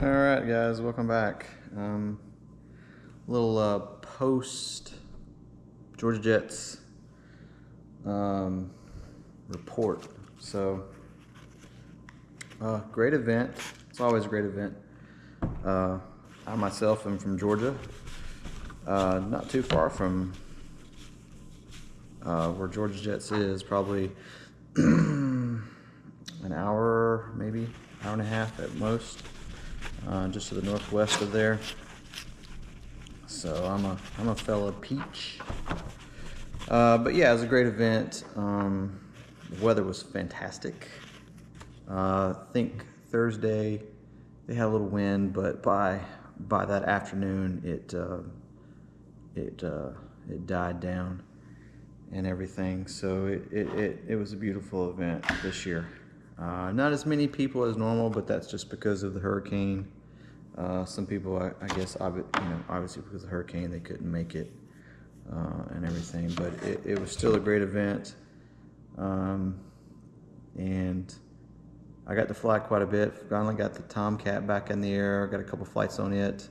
All right, guys, welcome back. Little post Georgia Jets report. So, great event. It's always a great event. I myself am from Georgia, not too far from where Georgia Jets is, probably an hour, maybe hour and a half at most, just to the northwest of there. So I'm a fellow Peach. But yeah, it was a great event. The weather was fantastic. I think Thursday they had a little wind, but by that afternoon it died down and everything. So it was a beautiful event this year. Not as many people as normal, but that's just because of the hurricane. Some people, I guess, obviously because of the hurricane, they couldn't make it and everything. But it was still a great event, and I got to fly quite a bit. Finally got the Tomcat back in the air. Got a couple flights on it.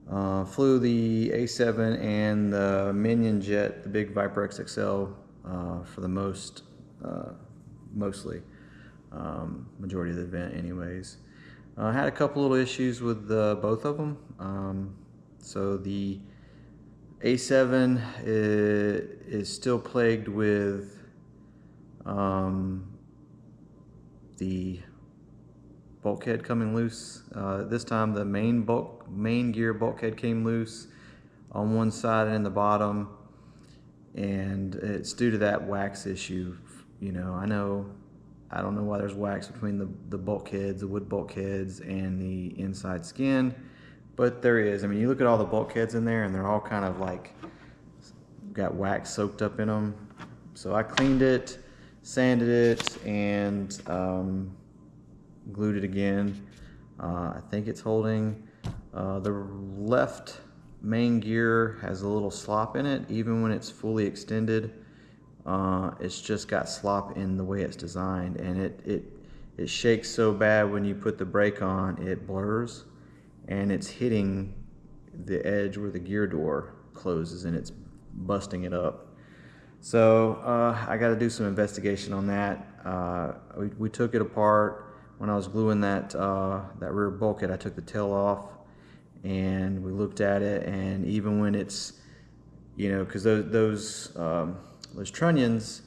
Flew the A7 and the Minion jet, the big Viper XXL, for the mostly. Majority of the event anyways. Had a couple little issues with both of them. So the A7 is still plagued with the bulkhead coming loose. This time the main gear bulkhead came loose on one side and in the bottom, and it's due to that wax issue. I don't know why there's wax between the bulkheads, the wood bulkheads, and the inside skin, but there is. I mean, you look at all the bulkheads in there, and they're all kind of like got wax soaked up in them. So I cleaned it, sanded it, and glued it again. I think it's holding. The left main gear has a little slop in it, even when it's fully extended. It's just got slop in the way it's designed, and it shakes so bad when you put the brake on, it blurs, and it's hitting the edge where the gear door closes, and it's busting it up. So I got to do some investigation on that. We took it apart. When I was gluing that rear bulkhead, I took the tail off, and we looked at it, and even when it's, because those trunnions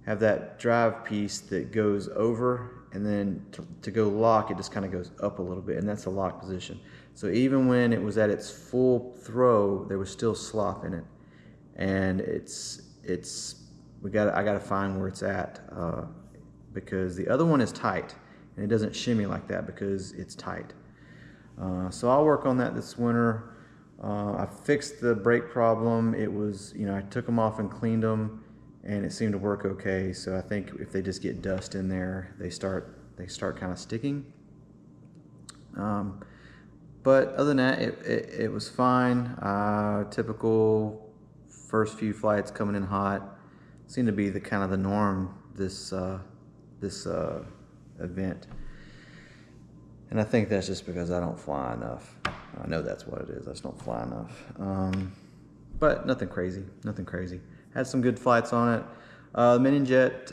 have that drive piece that goes over, and then to go lock, it just kind of goes up a little bit, and that's the lock position. So even when it was at its full throw, there was still slop in it, and I got to find where it's at, because the other one is tight, and it doesn't shimmy like that because it's tight. So I'll work on that this winter. I fixed the brake problem. It was, I took them off and cleaned them, and it seemed to work okay. So I think if they just get dust in there, they start kind of sticking. But other than that, it was fine. Typical first few flights coming in hot seemed to be the kind of the norm this event. And I think that's just because I don't fly enough. I know that's what it is. I just don't fly enough. But nothing crazy. Had some good flights on it. The Minion jet,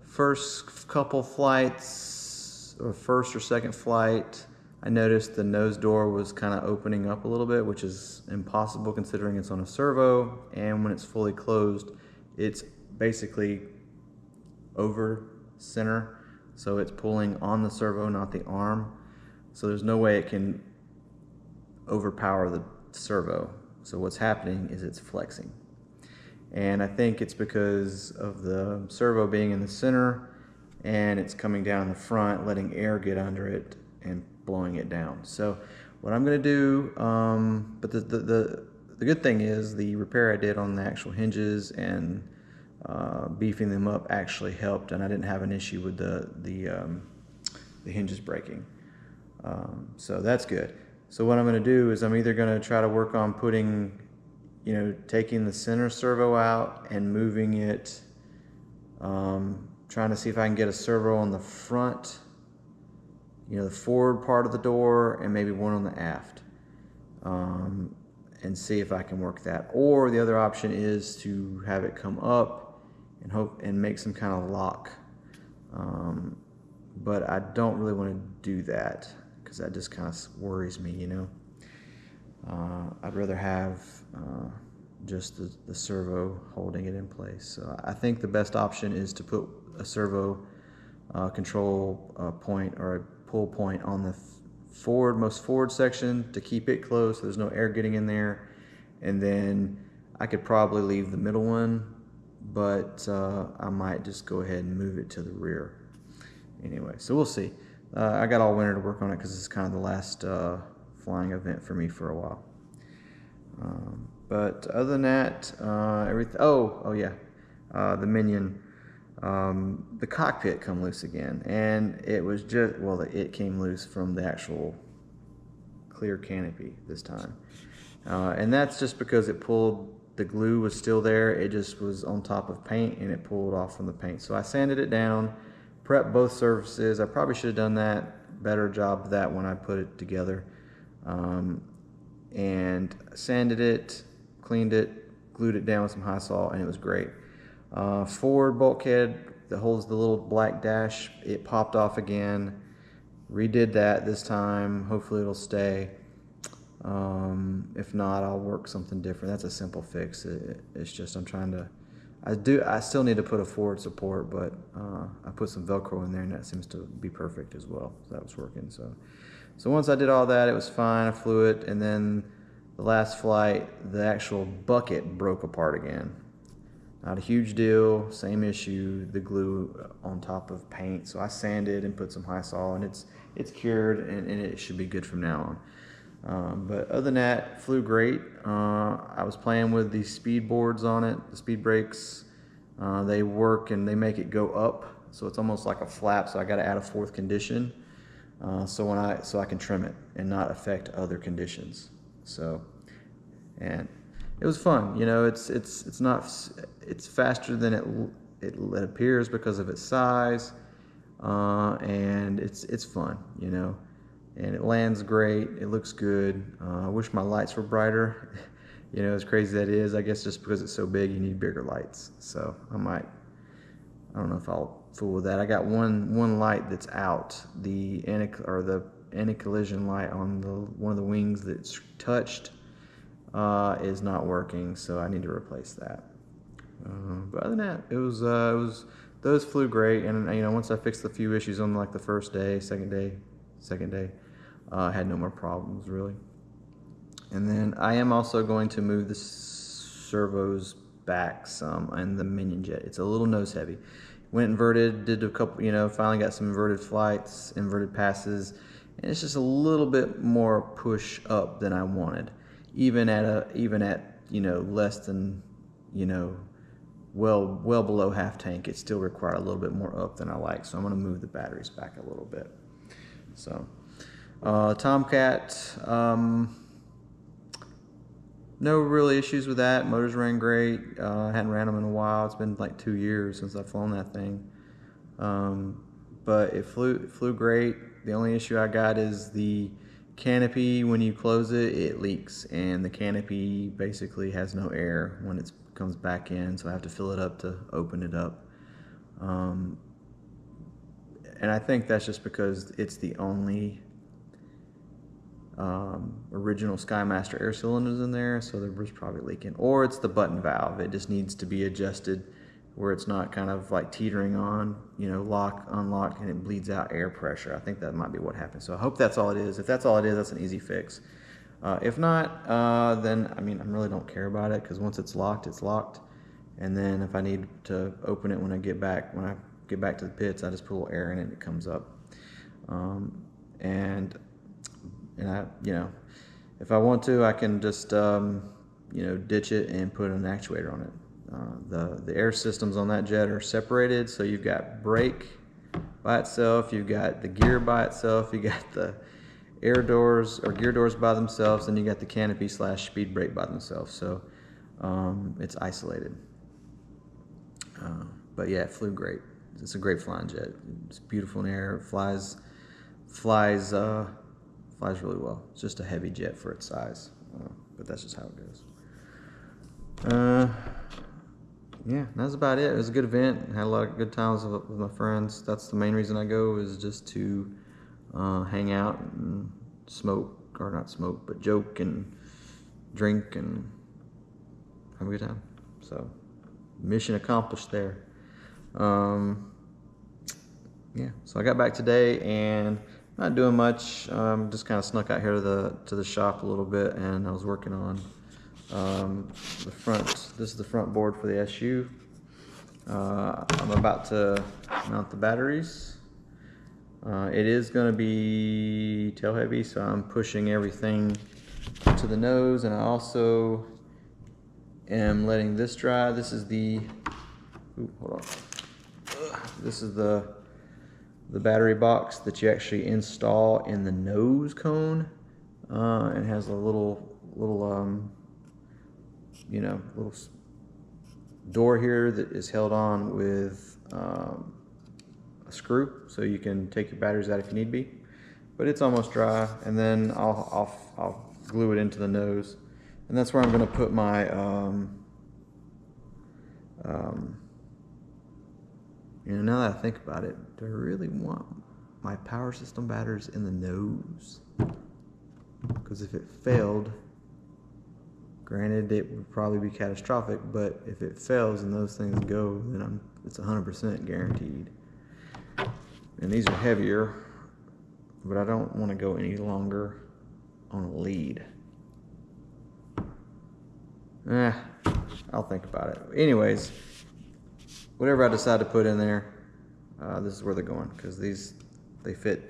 first couple flights, or first or second flight, I noticed the nose door was kind of opening up a little bit, which is impossible considering it's on a servo. And when it's fully closed, it's basically over center. So it's pulling on the servo, not the arm. So there's no way it can overpower the servo. So what's happening is it's flexing. And I think it's because of the servo being in the center, and it's coming down the front, letting air get under it and blowing it down. So what I'm gonna do, but the good thing is the repair I did on the actual hinges and beefing them up actually helped, and I didn't have an issue with the hinges breaking. So that's good. So what I'm going to do is I'm either going to try to work on putting, taking the center servo out and moving it, trying to see if I can get a servo on the front, the forward part of the door and maybe one on the aft, and see if I can work that. Or the other option is to have it come up and make some kind of lock. But I don't really want to do that because that just kind of worries me, I'd rather have just the servo holding it in place. So I think the best option is to put a servo control point or a pull point on the most forward section to keep it closed so there's no air getting in there. And then I could probably leave the middle one, but I might just go ahead and move it to the rear. Anyway, so we'll see. I got all winter to work on it because this is kind of the last flying event for me for a while. But other than that, everything. Oh yeah, the Minion. The cockpit come loose again, and it was just it came loose from the actual clear canopy this time, and that's just because it pulled. The glue was still there. It just was on top of paint, and it pulled off from the paint. So I sanded it down, prepped both surfaces. I probably should have done that better job of that when I put it together, and sanded it, cleaned it, glued it down with some high salt, and it was great. Forward bulkhead that holds the little black dash, it popped off again. Redid that this time. Hopefully it'll stay. If not, I'll work something different. That's a simple fix. It's just I still need to put a forward support, but I put some Velcro in there, and that seems to be perfect as well. So that was working. So once I did all that, it was fine. I flew it, and then the last flight, the actual bucket broke apart again. Not a huge deal, same issue, the glue on top of paint. So I sanded and put some high sol, and it's cured, and it should be good from now on. But other than that, flew great. I was playing with these speed boards on it, the speed brakes. They work and they make it go up, so it's almost like a flap. So I got to add a fourth condition, so I can trim it and not affect other conditions. And it was fun. It's faster than it appears because of its size, and it's fun, and it lands great. It looks good. I wish my lights were brighter. As crazy that is, I guess just because it's so big, you need bigger lights. So I don't know if I'll fool with that. I got one light that's out, the anti-collision light on one of the wings that's touched. Is not working, so I need to replace that. But other than that, it was those flew great, and once I fixed a few issues on like the first day, second day, I had no more problems really. And then I am also going to move the servos back some and the Minion jet. It's a little nose heavy. Went inverted, did a couple, finally got some inverted flights, inverted passes, and it's just a little bit more push up than I wanted. Even at less than well below half tank, it still required a little bit more up than I like. So I'm going to move the batteries back a little bit. So Tomcat, no real issues with that. Motors ran great. I hadn't ran them in a while. It's been like 2 years since I've flown that thing. But it flew great. The only issue I got is the canopy. When you close it, it leaks, and the canopy basically has no air when it comes back in, so I have to fill it up to open it up. And I think that's just because it's the only original Skymaster air cylinders in there, so the was probably leaking. Or it's the button valve. It just needs to be adjusted where it's not kind of like teetering on, lock, unlock, and it bleeds out air pressure. I think that might be what happened. So I hope that's all it is. If that's all it is, that's an easy fix. If not, then I really don't care about it, because once it's locked, it's locked. And then if I need to open it when I get back to the pits, I just put a little air in it and it comes up. And I, if I want to, I can just ditch it and put an actuator on it. The air systems on that jet are separated, so you've got brake by itself, you've got the gear by itself, you got the air doors or gear doors by themselves, and you got the canopy / speed brake by themselves. So it's isolated. But yeah, it flew great. It's a great flying jet. It's beautiful in air. It flies flies really well. It's just a heavy jet for its size, but that's just how it goes. Yeah, that's about it. It was a good event. I had a lot of good times with my friends. That's the main reason I go, is just to hang out and smoke, or not smoke, but joke and drink and have a good time. So, mission accomplished there. Yeah, so I got back today and not doing much. Just kind of snuck out here to the shop a little bit, and I was working on the front. This is the front board for the SU. I'm about to mount the batteries. It is going to be tail heavy, so I'm pushing everything to the nose, and I also am letting this dry. This is the, hold on. This is the battery box that you actually install in the nose cone. It has a little you know, little door here that is held on with a screw, so you can take your batteries out if you need be. But it's almost dry, and then I'll glue it into the nose, and that's where I'm going to put my you know, now that I think about it, do I really want my power system batteries in the nose? Because if it failed, granted it would probably be catastrophic, but if it fails and those things go, then it's 100% guaranteed. And these are heavier, but I don't want to go any longer on a lead. I'll think about it. Anyways, whatever I decide to put in there, this is where they're going, because they fit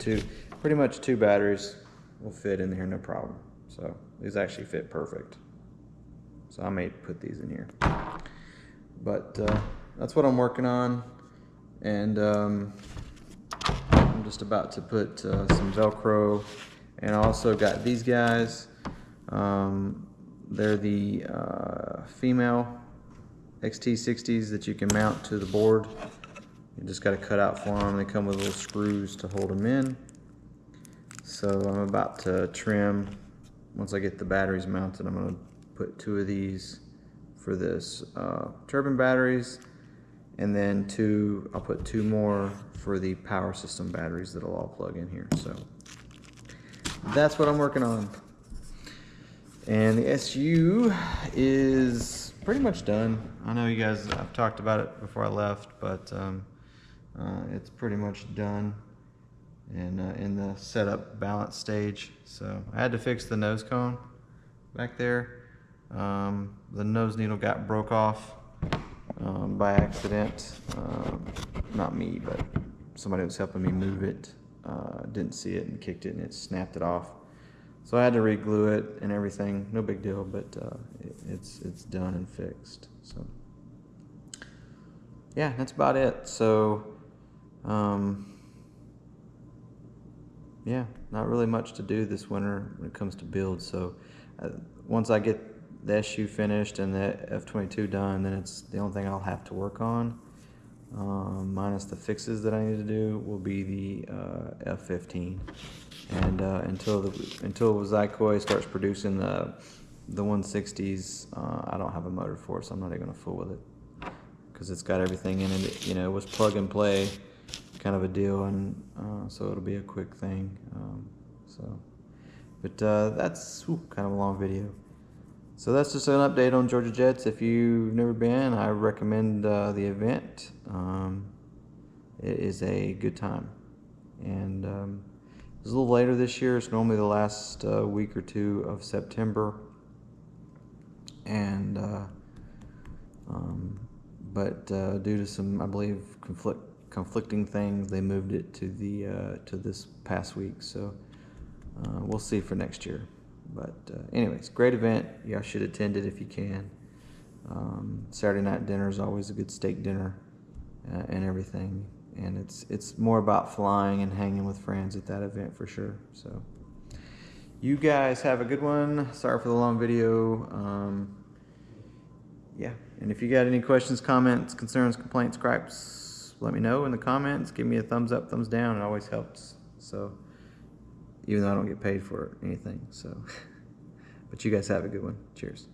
pretty much two batteries will fit in here no problem. So these actually fit perfect. So I may put these in here. But that's what I'm working on, and I'm just about to put some Velcro, and I also got these guys. They're the female XT60s that you can mount to the board. You just got to cut out for them. They come with little screws to hold them in. So I'm about to trim. Once I get the batteries mounted, I'm going to put 2 of these for this turbine batteries, and then I'll put 2 more for the power system batteries that'll all plug in here. So that's what I'm working on. And the SU is pretty much done. I know you guys, I've talked about it before I left, but it's pretty much done and in the setup balance stage. So I had to fix the nose cone back there. The nose needle broke off by accident. Not me, but somebody was helping me move it. Didn't see it and kicked it, and it snapped it off. So I had to re-glue it and everything. No big deal, but it's done and fixed. So yeah, that's about it. So yeah, not really much to do this winter when it comes to builds. So once I get the SU finished and the F-22 done, then it's the only thing I'll have to work on, minus the fixes that I need to do, will be the F-15. And until Zykoy starts producing the 160s, I don't have a motor for it, so I'm not even gonna fool with it, because it's got everything in it. You know, it was plug and play kind of a deal, and so it'll be a quick thing. But that's kind of a long video. So that's just an update on Georgia Jets. If you've never been, I recommend the event. It is a good time, and it's a little later this year. It's normally the last week or 2 of September, and but due to some, I believe, conflicting things, they moved it to this past week. So we'll see for next year. But anyways, great event. Y'all should attend it if you can. Saturday night dinner is always a good steak dinner and everything. And it's more about flying and hanging with friends at that event for sure. So you guys have a good one. Sorry for the long video. Yeah, and if you got any questions, comments, concerns, complaints, gripes, let me know in the comments. Give me a thumbs up, thumbs down. It always helps. So even though I don't get paid for anything. So, but you guys have a good one. Cheers.